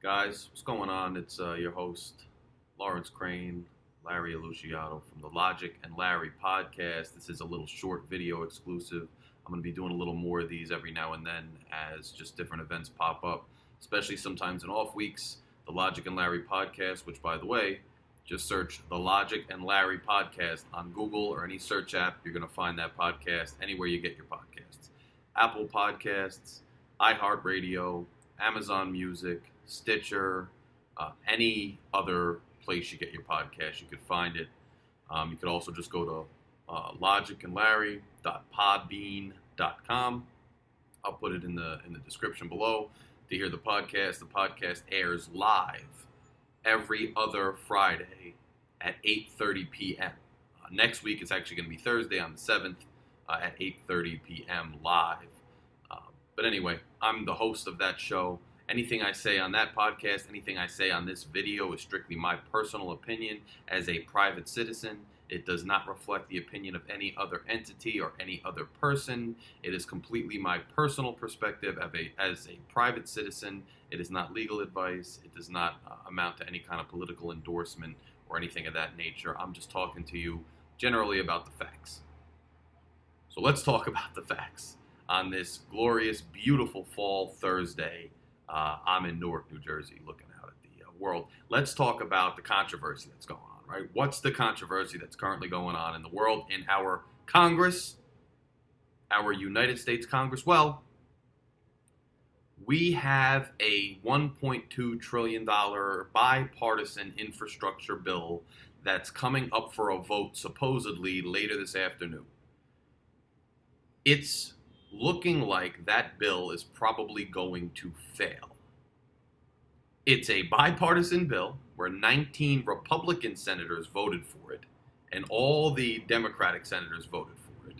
Guys, what's going on? It's your host, Lawrence Krayn, Larry Luciato from the Logic and Larry podcast. This is a little short video exclusive. I'm going to be doing a little more of these every now and then as just different events pop up, especially sometimes in off weeks. The Logic and Larry podcast, which, by the way, just search the Logic and Larry podcast on Google or any search app. You're going to find that podcast anywhere you get your podcasts. Apple Podcasts, iHeartRadio, Amazon Music, Stitcher, any other place you get your podcast, you could find it. You could also just go to logicandlarry.podbean.com. I'll put it in the description below to hear the podcast. The podcast airs live every other Friday at 8:30 p.m. Next week, it's actually going to be Thursday on the 7th at 8:30 p.m. live. But anyway, I'm the host of that show. Anything I say on that podcast, anything I say on this video is strictly my personal opinion as a private citizen. It does not reflect the opinion of any other entity or any other person. It is completely my personal perspective as a private citizen. It is not legal advice. It does not amount to any kind of political endorsement or anything of that nature. I'm just talking to you generally about the facts. So let's talk about the facts on this glorious, beautiful fall Thursday. I'm in Newark, New Jersey, looking out at the world. Let's talk about the controversy that's going on, right? What's the controversy that's currently going on in the world, in our Congress, our United States Congress? Well, we have a $1.2 trillion bipartisan infrastructure bill that's coming up for a vote supposedly later this afternoon. It's looking like that bill is probably going to fail. It's a bipartisan bill where 19 Republican senators voted for it, and all the Democratic senators voted for it.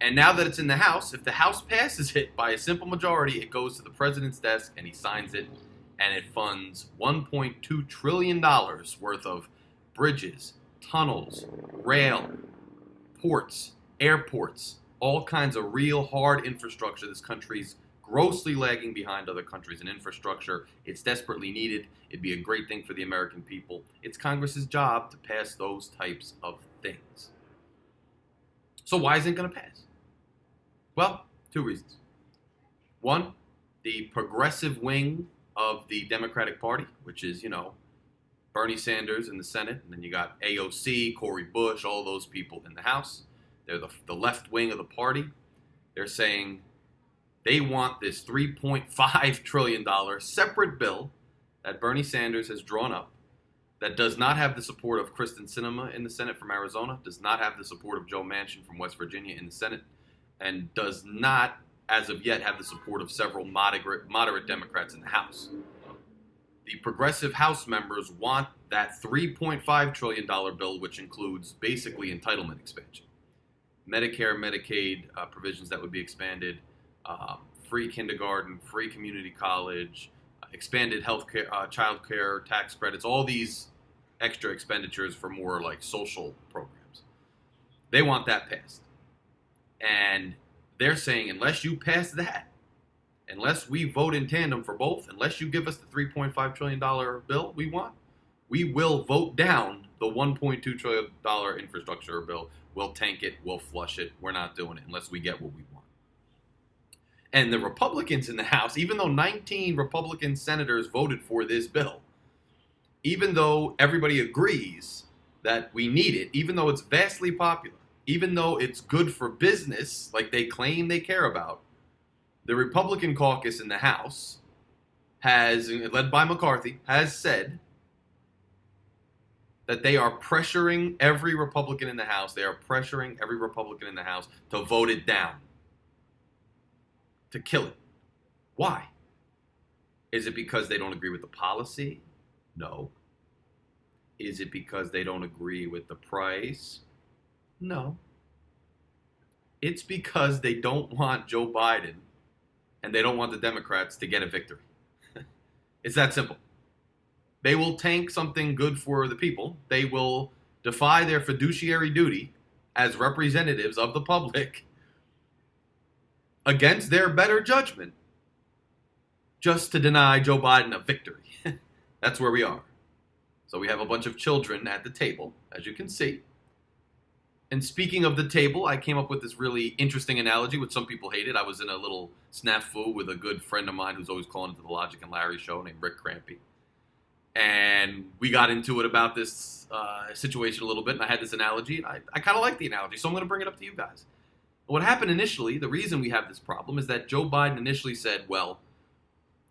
And now that it's in the House, if the House passes it by a simple majority, it goes to the president's desk and he signs it, and it funds $1.2 trillion worth of bridges, tunnels, rail, ports, airports, all kinds of real hard infrastructure. This country's grossly lagging behind other countries in infrastructure. It's desperately needed. It'd be a great thing for the American people. It's Congress's job to pass those types of things. So why isn't it going to pass? Well, two reasons. One, the progressive wing of the Democratic Party, which is, Bernie Sanders in the Senate, and then you got AOC, Cori Bush, all those people in the House. They're the left wing of the party. They're saying they want this $3.5 trillion separate bill that Bernie Sanders has drawn up that does not have the support of Kristen Sinema in the Senate from Arizona, does not have the support of Joe Manchin from West Virginia in the Senate, and does not, as of yet, have the support of several moderate Democrats in the House. The progressive House members want that $3.5 trillion bill, which includes basically entitlement expansion. Medicare, Medicaid provisions that would be expanded, free kindergarten, free community college, expanded healthcare, childcare, tax credits, all these extra expenditures for more like social programs. They want that passed. And they're saying unless you pass that, unless we vote in tandem for both, unless you give us the $3.5 trillion bill we want, we will vote down the $1.2 trillion infrastructure bill. We'll tank it. We'll flush it. We're not doing it unless we get what we want. And the Republicans in the House, even though 19 Republican senators voted for this bill, even though everybody agrees that we need it, even though it's vastly popular, even though it's good for business, like they claim they care about, the Republican caucus in the House has, led by McCarthy, has said that they are pressuring every Republican in the House. They are pressuring every Republican in the House to vote it down, to kill it. Why? Is it because they don't agree with the policy? No. Is it because they don't agree with the price? No. It's because they don't want Joe Biden and they don't want the Democrats to get a victory. It's that simple. They will tank something good for the people. They will defy their fiduciary duty as representatives of the public against their better judgment just to deny Joe Biden a victory. That's where we are. So we have a bunch of children at the table, as you can see. And speaking of the table, I came up with this really interesting analogy, which some people hated. I was in a little snafu with a good friend of mine who's always calling into the Logic and Larry show named Rick Krayn. And we got into it about this situation a little bit, and I had this analogy, and I kind of like the analogy, so I'm going to bring it up to you guys. What happened initially, the reason we have this problem is that Joe Biden initially said, well,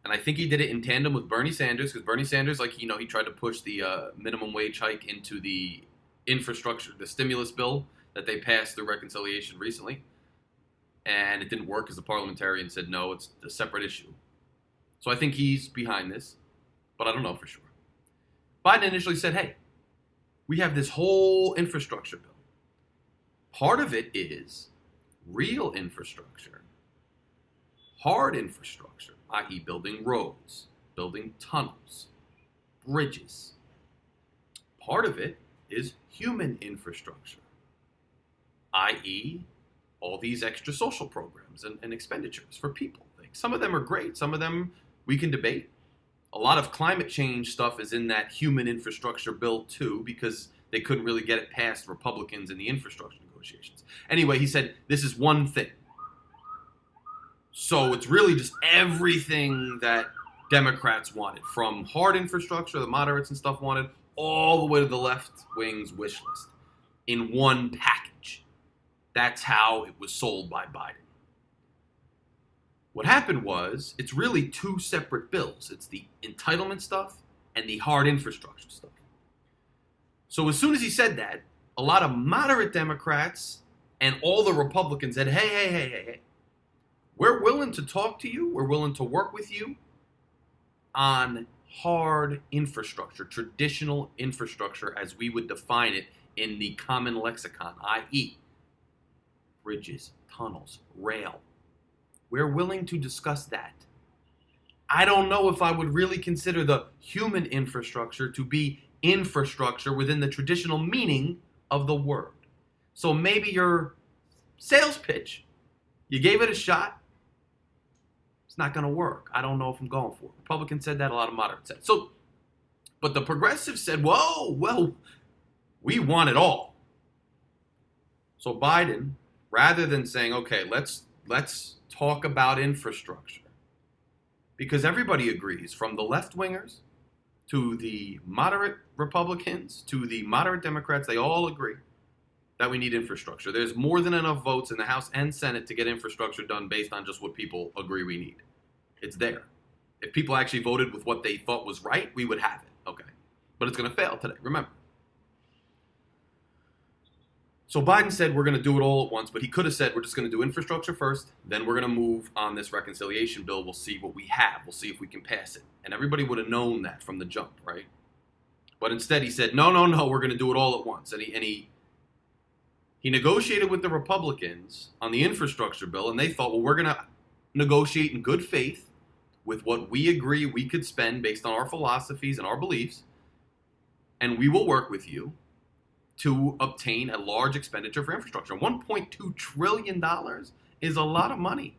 and I think he did it in tandem with Bernie Sanders, because Bernie Sanders, like, he tried to push the minimum wage hike into the infrastructure, the stimulus bill that they passed through reconciliation recently. And it didn't work because the parliamentarian said, no, it's a separate issue. So I think he's behind this, but I don't know for sure. Biden initially said, hey, we have this whole infrastructure bill. Part of it is real infrastructure, hard infrastructure, i.e. building roads, building tunnels, bridges. Part of it is human infrastructure, i.e. all these extra social programs and expenditures for people. Like, some of them are great. Some of them we can debate. A lot of climate change stuff is in that human infrastructure bill too, because they couldn't really get it past Republicans in the infrastructure negotiations. Anyway, he said this is one thing. So it's really just everything that Democrats wanted, from hard infrastructure, the moderates and stuff wanted, all the way to the left wing's wish list in one package. That's how it was sold by Biden. What happened was, it's really two separate bills. It's the entitlement stuff and the hard infrastructure stuff. So as soon as he said that, a lot of moderate Democrats and all the Republicans said, hey, we're willing to talk to you. We're willing to work with you on hard infrastructure, traditional infrastructure as we would define it in the common lexicon, i.e. bridges, tunnels, rail. We're willing to discuss that. I don't know if I would really consider the human infrastructure to be infrastructure within the traditional meaning of the word. So maybe your sales pitch, you gave it a shot, it's not going to work. I don't know if I'm going for it. Republicans said that, a lot of moderates said. So, but the progressives said, whoa, well, we want it all. So Biden, rather than saying, okay, let's talk about infrastructure, because everybody agrees, from the left-wingers to the moderate Republicans to the moderate Democrats, they all agree that we need infrastructure. There's more than enough votes in the House and Senate to get infrastructure done based on just what people agree we need. It's there. If people actually voted with what they thought was right, we would have it. Okay. But it's going to fail today, remember. So Biden said we're going to do it all at once, but he could have said we're just going to do infrastructure first, then we're going to move on this reconciliation bill. We'll see what we have. We'll see if we can pass it. And everybody would have known that from the jump, right? But instead he said, no, we're going to do it all at once. And he negotiated with the Republicans on the infrastructure bill, and they thought, well, we're going to negotiate in good faith with what we agree we could spend based on our philosophies and our beliefs, and we will work with you to obtain a large expenditure for infrastructure. $1.2 trillion is a lot of money.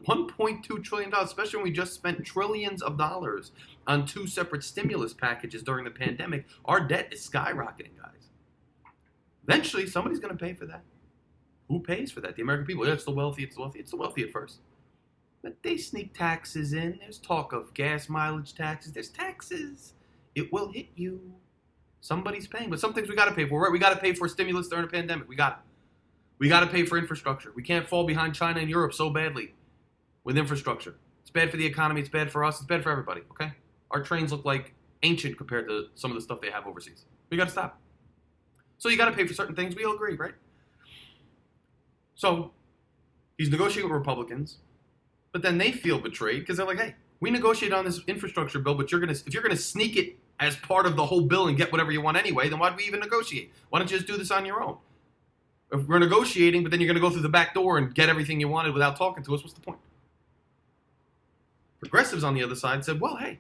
$1.2 trillion, especially when we just spent trillions of dollars on two separate stimulus packages during the pandemic. Our debt is skyrocketing, guys. Eventually, somebody's going to pay for that. Who pays for that? The American people. Yeah, it's the wealthy. It's the wealthy at first. But they sneak taxes in. There's talk of gas mileage taxes. There's taxes. It will hit you. Somebody's paying, but some things we got to pay for, right? We got to pay for stimulus during a pandemic. We got to pay for infrastructure. We can't fall behind China and Europe so badly with infrastructure. It's bad for the economy. It's bad for us. It's bad for everybody, okay? Our trains look like ancient compared to some of the stuff they have overseas. We got to stop. So you got to pay for certain things. We all agree, right? So he's negotiating with Republicans, but then they feel betrayed because they're like, hey, we negotiated on this infrastructure bill, but if you're gonna sneak it as part of the whole bill and get whatever you want anyway, then why'd we even negotiate? Why don't you just do this on your own? If we're negotiating, but then you're going to go through the back door and get everything you wanted without talking to us, what's the point? Progressives on the other side said, well, hey,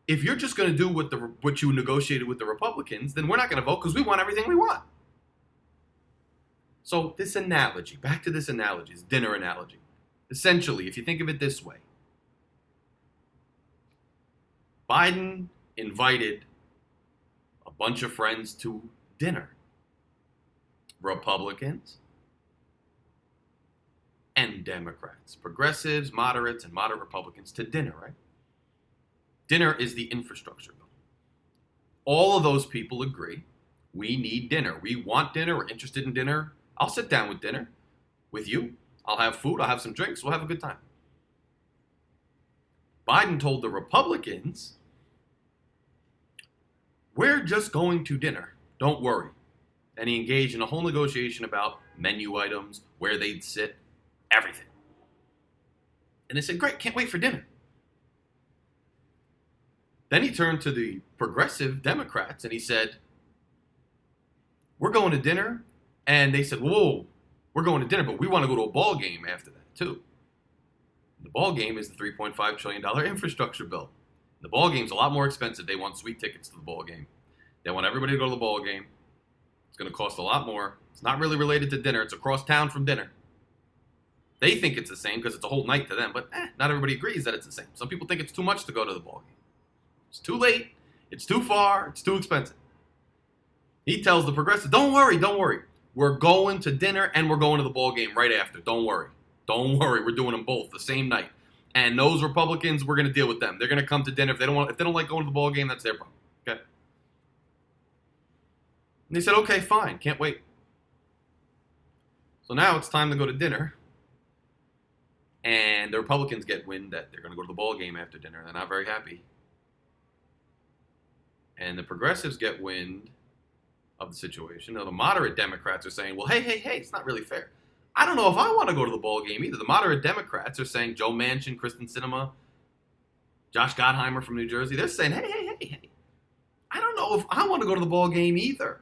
if you're just going to do what you negotiated with the Republicans, then we're not going to vote because we want everything we want. So this analogy, back to this analogy, this dinner analogy. Essentially, if you think of it this way, Biden invited a bunch of friends to dinner. Republicans and Democrats, progressives, moderates, and moderate Republicans to dinner, right? Dinner is the infrastructure bill. All of those people agree we need dinner. We want dinner. We're interested in dinner. I'll sit down with dinner with you. I'll have food. I'll have some drinks. We'll have a good time. Biden told the Republicans, we're just going to dinner. Don't worry. And he engaged in a whole negotiation about menu items, where they'd sit, everything. And they said, great, can't wait for dinner. Then he turned to the progressive Democrats and he said, we're going to dinner. And they said, whoa, we're going to dinner, but we want to go to a ball game after that too. The ball game is the $3.5 trillion infrastructure bill. The ball game's a lot more expensive. They want sweet tickets to the ball game. They want everybody to go to the ball game. It's going to cost a lot more. It's not really related to dinner. It's across town from dinner. They think it's the same because it's a whole night to them, but not everybody agrees that it's the same. Some people think it's too much to go to the ball game. It's too late. It's too far. It's too expensive. He tells the progressives, don't worry. We're going to dinner and we're going to the ball game right after. Don't worry. We're doing them both the same night. And those Republicans, we're going to deal with them. They're going to come to dinner. If they don't like going to the ball game, that's their problem. Okay. And they said, okay, fine. Can't wait. So now it's time to go to dinner. And the Republicans get wind that they're going to go to the ball game after dinner. They're not very happy. And the progressives get wind of the situation. Now, the moderate Democrats are saying, well, hey, it's not really fair. I don't know if I want to go to the ball game either. The moderate Democrats are saying, Joe Manchin, Kristen Sinema, Josh Gottheimer from New Jersey, they're saying, hey, I don't know if I want to go to the ball game either.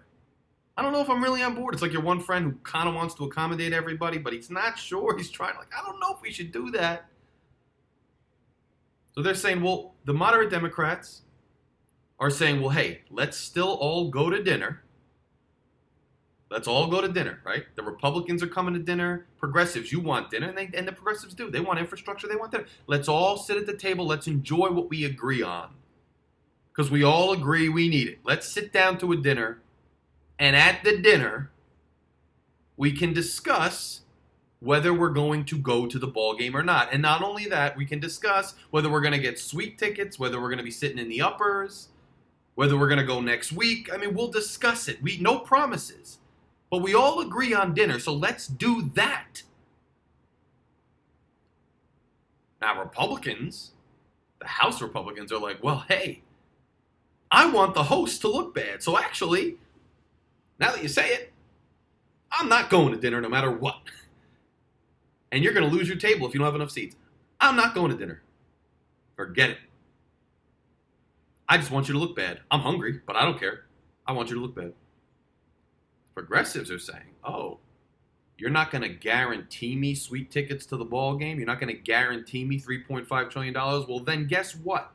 I don't know if I'm really on board. It's like your one friend who kind of wants to accommodate everybody, but he's not sure. He's trying, I don't know if we should do that. So they're saying, well, the moderate Democrats are saying, well, hey, let's still all go to dinner. Let's all go to dinner, right? The Republicans are coming to dinner. Progressives, you want dinner, and the progressives do. They want infrastructure. They want dinner. Let's all sit at the table. Let's enjoy what we agree on, because we all agree we need it. Let's sit down to a dinner, and at the dinner, we can discuss whether we're going to go to the ball game or not. And not only that, we can discuss whether we're going to get sweet tickets, whether we're going to be sitting in the uppers, whether we're going to go next week. I mean, we'll discuss it. No promises. But we all agree on dinner, so let's do that. Now, Republicans, the House Republicans, are like, well, hey, I want the host to look bad. So actually, now that you say it, I'm not going to dinner no matter what. And you're going to lose your table if you don't have enough seats. I'm not going to dinner. Forget it. I just want you to look bad. I'm hungry, but I don't care. I want you to look bad. Progressives are saying, oh, you're not going to guarantee me sweet tickets to the ball game? You're not going to guarantee me $3.5 trillion? Well, then guess what?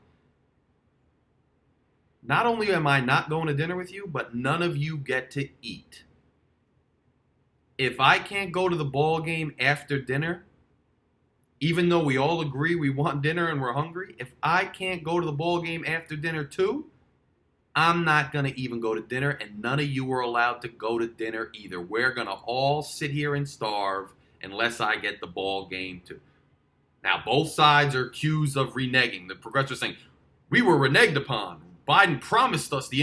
Not only am I not going to dinner with you, but none of you get to eat. If I can't go to the ball game after dinner, even though we all agree we want dinner and we're hungry, if I can't go to the ball game after dinner too, I'm not going to even go to dinner, and none of you are allowed to go to dinner either. We're going to all sit here and starve unless I get the ball game too. Now, both sides are accused of reneging. The progressives are saying, we were reneged upon. Biden promised us the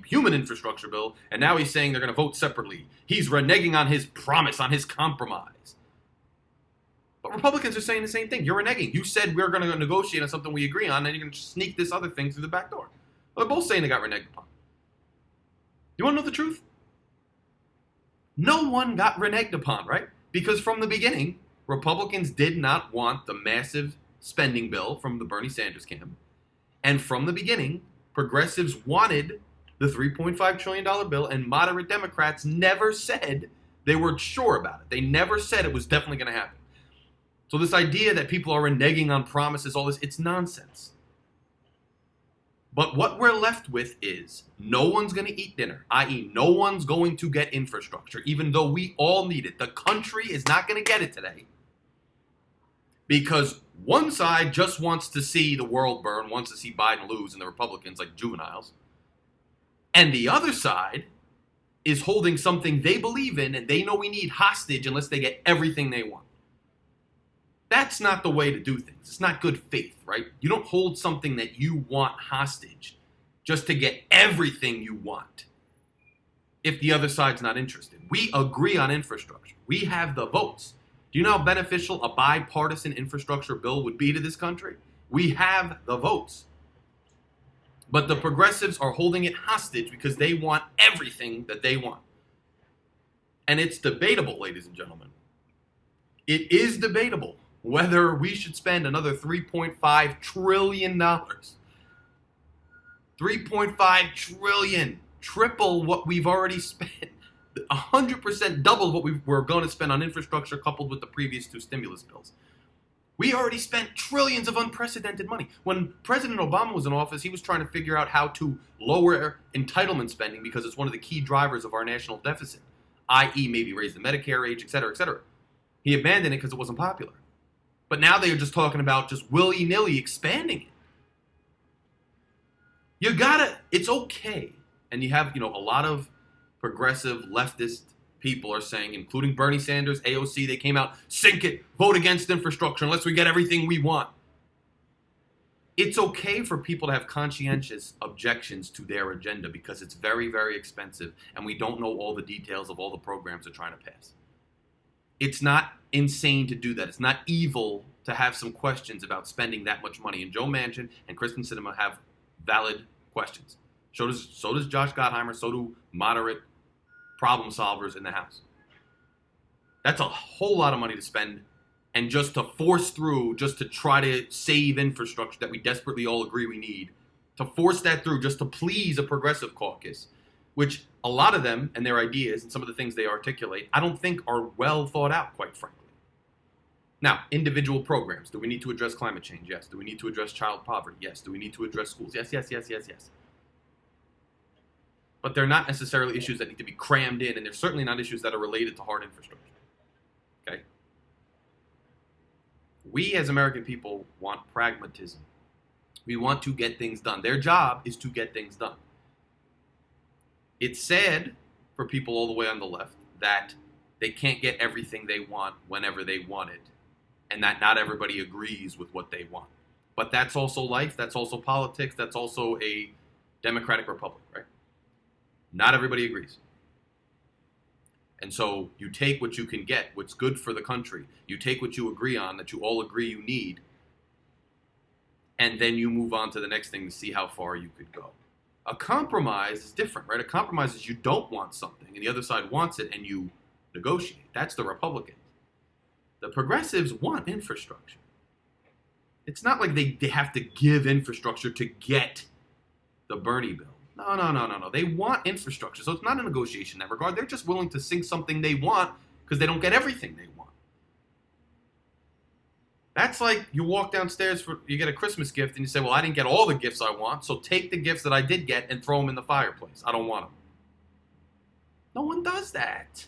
human infrastructure bill, and now he's saying they're going to vote separately. He's reneging on his promise, on his compromise. But Republicans are saying the same thing. You're reneging. You said we're going to negotiate on something we agree on, and you're going to sneak this other thing through the back door. Well, they're both saying they got reneged upon. You want to know the truth? No one got reneged upon, right? Because from the beginning, Republicans did not want the massive spending bill from the Bernie Sanders camp. And from the beginning, progressives wanted the $3.5 trillion bill, and moderate Democrats never said they were sure about it. They never said it was definitely going to happen. So this idea that people are reneging on promises, all this, it's nonsense. But what we're left with is no one's going to eat dinner, i.e. no one's going to get infrastructure, even though we all need it. The country is not going to get it today because One side just wants to see the world burn, wants to see Biden lose, and the Republicans like juveniles. And the other side is holding something they believe in and they know we need hostage unless they get everything they want. That's not the way to do things. It's not good faith, right? You don't hold something that you want hostage just to get everything you want if the other side's not interested. We agree on infrastructure. We have the votes. Do you know how beneficial a bipartisan infrastructure bill would be to this country? We have the votes. But the progressives are holding it hostage because they want everything that they want. And it's debatable, ladies and gentlemen. It is debatable whether we should spend another $3.5 trillion. $3.5 trillion, triple what we've already spent. 100% double what we were going to spend on infrastructure coupled with the previous two stimulus bills. We already spent trillions of unprecedented money. When President Obama was in office, he was trying to figure out how to lower entitlement spending because it's one of the key drivers of our national deficit, i.e. maybe raise the Medicare age, et cetera, et cetera. He abandoned it because it wasn't popular. But now they are just talking about just willy-nilly expanding it. It's okay. And you have, a lot of progressive leftist people are saying, including Bernie Sanders, AOC, they came out, sink it, vote against infrastructure unless we get everything we want. It's okay for people to have conscientious objections to their agenda because it's very, very expensive and we don't know all the details of all the programs they're trying to pass. It's not insane to do that. It's not evil to have some questions about spending that much money. And Joe Manchin and Kristen Sinema have valid questions. So does Josh Gottheimer, so do moderate problem solvers in the House. That's a whole lot of money to spend, and just to force through, just to try to save infrastructure that we desperately all agree we need, to force that through just to please a progressive caucus, which a lot of them and their ideas and some of the things they articulate, I don't think are well thought out, quite frankly. Now, individual programs. Do we need to address climate change? Yes. Do we need to address child poverty? Yes. Do we need to address schools? Yes, yes, yes, yes, yes. But they're not necessarily issues that need to be crammed in, and they're certainly not issues that are related to hard infrastructure. Okay? We as American people want pragmatism. We want to get things done. Their job is to get things done. It's sad for people all the way on the left that they can't get everything they want whenever they want it, and that not everybody agrees with what they want. But that's also life, that's also politics, that's also a democratic republic, right? Not everybody agrees. And so you take what you can get, what's good for the country. You take what you agree on, that you all agree you need, and then you move on to the next thing to see how far you could go. A compromise is different, right? A compromise is you don't want something, and the other side wants it, and you negotiate. That's the Republicans. The progressives want infrastructure. It's not like they have to give infrastructure to get the Bernie bill. No. They want infrastructure. So it's not a negotiation in that regard. They're just willing to sink something they want because they don't get everything they want. That's like you walk downstairs, you get a Christmas gift, and you say, well, I didn't get all the gifts I want, so take the gifts that I did get and throw them in the fireplace. I don't want them. No one does that.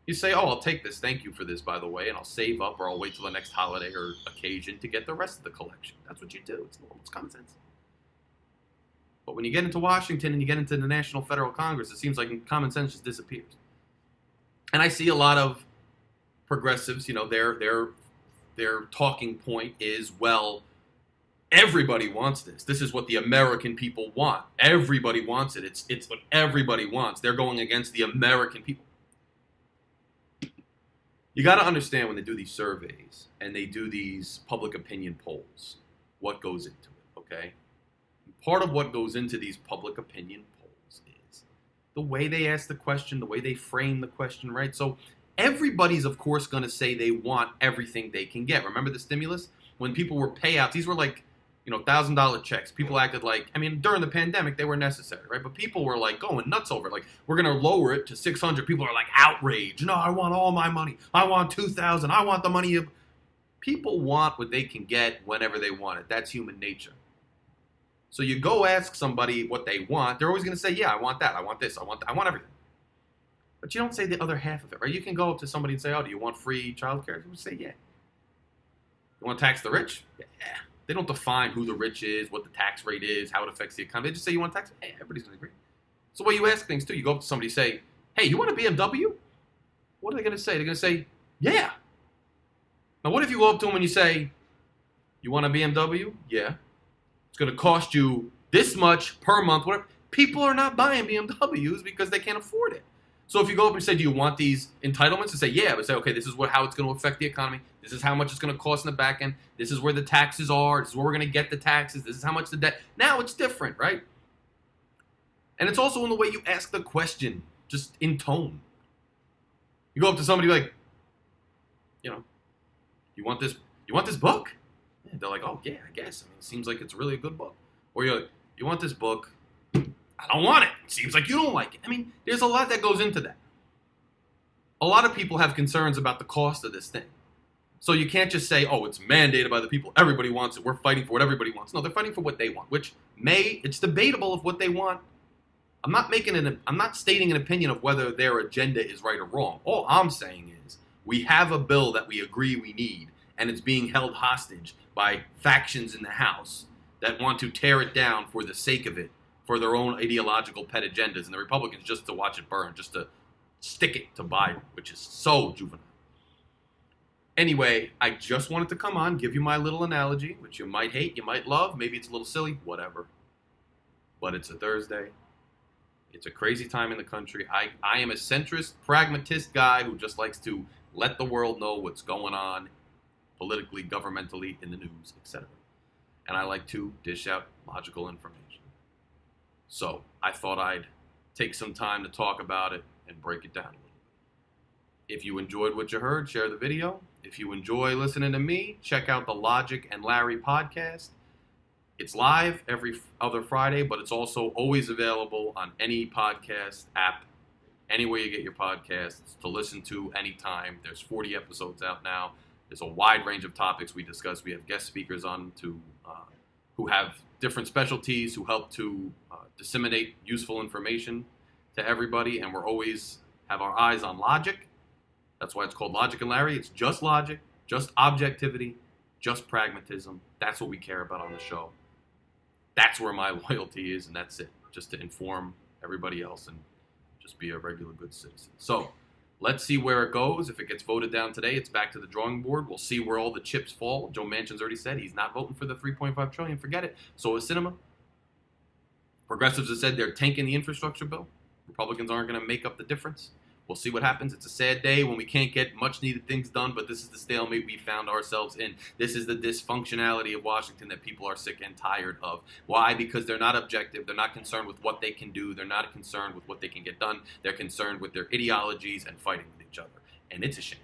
You say, oh, I'll take this. Thank you for this, by the way, and I'll save up or I'll wait till the next holiday or occasion to get the rest of the collection. That's what you do. It's normal. It's common sense. But when you get into Washington and you get into the National Federal Congress, it seems like common sense just disappears. And I see a lot of progressives, their talking point is, well, everybody wants this. This is what the American people want. Everybody wants it. It's what everybody wants. They're going against the American people. You got to understand when they do these surveys and they do these public opinion polls, what goes into it, okay? Part of what goes into these public opinion polls is the way they ask the question, the way they frame the question, right? So everybody's, of course, going to say they want everything they can get. Remember the stimulus? When people were payouts, these were like, $1,000 checks. People acted like, during the pandemic, they were necessary, right? But people were like going nuts over it. Like, we're going to lower it to 600. People are like outraged. No, I want all my money. I want 2,000. I want the money. People want what they can get whenever they want it. That's human nature. So you go ask somebody what they want. They're always going to say, yeah, I want that. I want this. I want everything. But you don't say the other half of it, right? You can go up to somebody and say, oh, do you want free childcare? They would say, yeah. You want to tax the rich? Yeah. They don't define who the rich is, what the tax rate is, how it affects the economy. They just say you want to tax it. Hey, everybody's going to agree. So the way you ask things too, you go up to somebody and say, hey, you want a BMW? What are they going to say? They're going to say, yeah. Now what if you go up to them and you say, you want a BMW? Yeah. It's going to cost you this much per month, whatever. People are not buying BMWs because they can't afford it. So if you go up and say, do you want these entitlements? And say, yeah, but say, okay, this is how it's going to affect the economy. This is how much it's going to cost in the back end. This is where the taxes are. This is where we're going to get the taxes. This is how much the debt. Now it's different, right? And it's also in the way you ask the question, just in tone. You go up to somebody like, you want this book? Yeah, they're like, oh, yeah, I guess. I mean, it seems like it's really a good book. Or you're like, you want this book? I don't want it. It seems like you don't like it. I mean, there's a lot that goes into that. A lot of people have concerns about the cost of this thing. So you can't just say, oh, it's mandated by the people. Everybody wants it. We're fighting for what everybody wants. No, they're fighting for what they want, which it's debatable of what they want. I'm not stating an opinion of whether their agenda is right or wrong. All I'm saying is we have a bill that we agree we need, and it's being held hostage by factions in the House that want to tear it down for the sake of it, for their own ideological pet agendas, and the Republicans just to watch it burn, just to stick it to Biden, which is so juvenile. Anyway, I just wanted to come on, give you my little analogy, which you might hate, you might love, maybe it's a little silly, whatever. But it's a Thursday. It's a crazy time in the country. I am a centrist, pragmatist guy who just likes to let the world know what's going on politically, governmentally, in the news, etc. And I like to dish out logical information. So I thought I'd take some time to talk about it and break it down a little bit. If you enjoyed what you heard, share the video. If you enjoy listening to me, check out the Logic and Larry podcast. It's live every other Friday, but it's also always available on any podcast app, anywhere you get your podcasts, to listen to anytime. There's 40 episodes out now. There's a wide range of topics we discuss. We have guest speakers on who have different specialties, who help to disseminate useful information to everybody, and we're always have our eyes on logic. That's why it's called Logic and Larry. It's just logic, just objectivity, just pragmatism. That's what we care about on the show. That's where my loyalty is, and that's it. Just to inform everybody else and just be a regular good citizen. So let's see where it goes. If it gets voted down today, it's back to the drawing board. We'll see where all the chips fall. Joe Manchin's already said he's not voting for the $3.5 trillion. Forget it. So is Sinema. Progressives have said they're tanking the infrastructure bill. Republicans aren't going to make up the difference. We'll see what happens. It's a sad day when we can't get much-needed things done, but this is the stalemate we found ourselves in. This is the dysfunctionality of Washington that people are sick and tired of. Why? Because they're not objective. They're not concerned with what they can do. They're not concerned with what they can get done. They're concerned with their ideologies and fighting with each other. And it's a shame.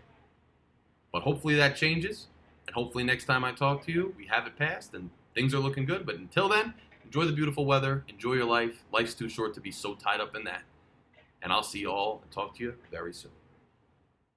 But hopefully that changes, and hopefully next time I talk to you, we have it passed, and things are looking good. But until then, enjoy the beautiful weather. Enjoy your life. Life's too short to be so tied up in that. And I'll see you all and talk to you very soon.